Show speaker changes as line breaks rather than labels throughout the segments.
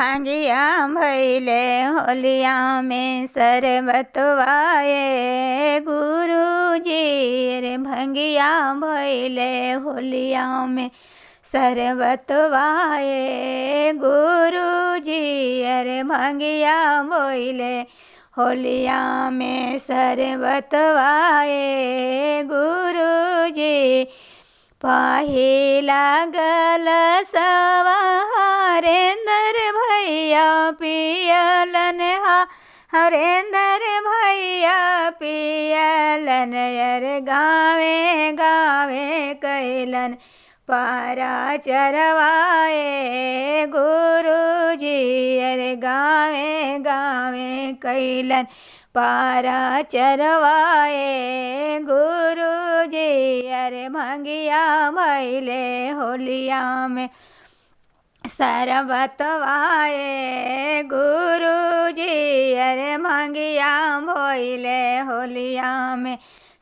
भांगिया भैले होलिया में सरबतवाए गुरुजी रे भंगिया भैले होलिया में सरबतवाए गुरुजी रे भंगिया भैले होलिया में सरबतवाए गुरुजी पहिला गल हरेंद्र भैया पियलन हरेंद्र भैया पियलन यर गावे गावे कैलन पारा चरवाए गुरुजी यर गावे गावे कैलन पारा चरवाए गुरुजी अरे भांगिया भैले होलिया में सरबतवाए गुरुजी अरे भांगिया भैले होलिया में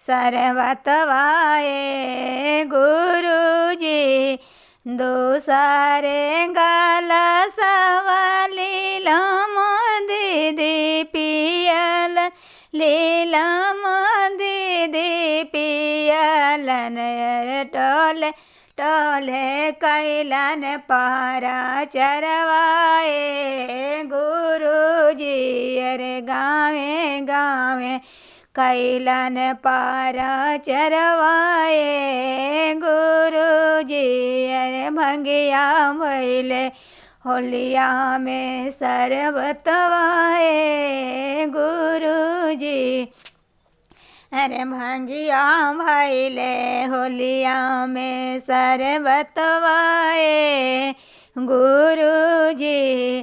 सरबतवाए गुरुजी दूसरे गाल सवालीला दीदी पियल लीलाम दीदी पियलन टोले टोले कैलन पारा चरवाए गुरुजी अरे गावे गावे कैलन पारा चरवाए गुरुजी अरे भंगिया भैले होलिया में सरबतवाए गुरुजी अरे भांगिया भैले होलिया में सरबतवाए गुरुजी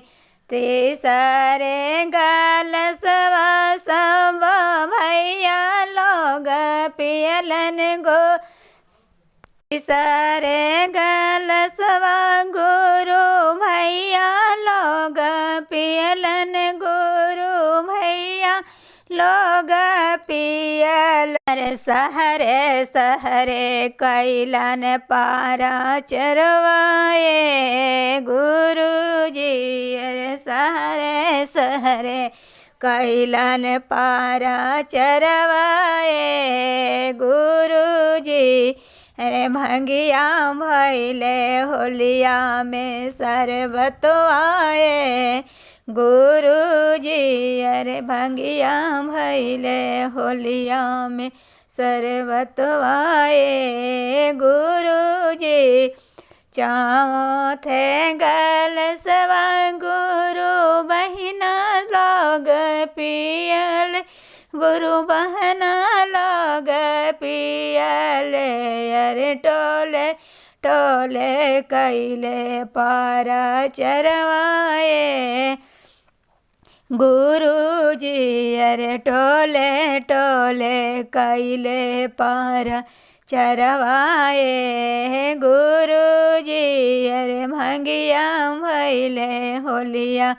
तीसरे गल सब भैया लोग पियलन गो तीसरे गल गुरु भैया लोग पियलन गुरु भैया लोग पियलन सहरे सहरे कैलन पारा चरवाए गुरुजी सहरे सहरे कैलन पारा चरवाए गुरुजी अरे भंगिया भैले होलिया में सरबतवाए गुरुजी अरे भंगिया भैले होलिया में सरबतवाए गुरुजी चौथे गल सवा गुरु बहिना लोग पियल गुरु बहना लोग पियल अरे टोले टोले कैले पारा चरवाए गुरुजी अरे टोले टोले कैले पारा चरवाए गुरुजी अरे भंगिया भैले होलिया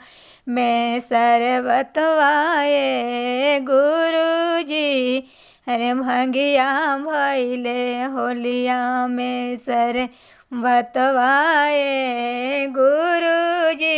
में सरबतवाए गुरुजी अरे भंगिया भैले होलिया में सरबतवाए गुरुजी।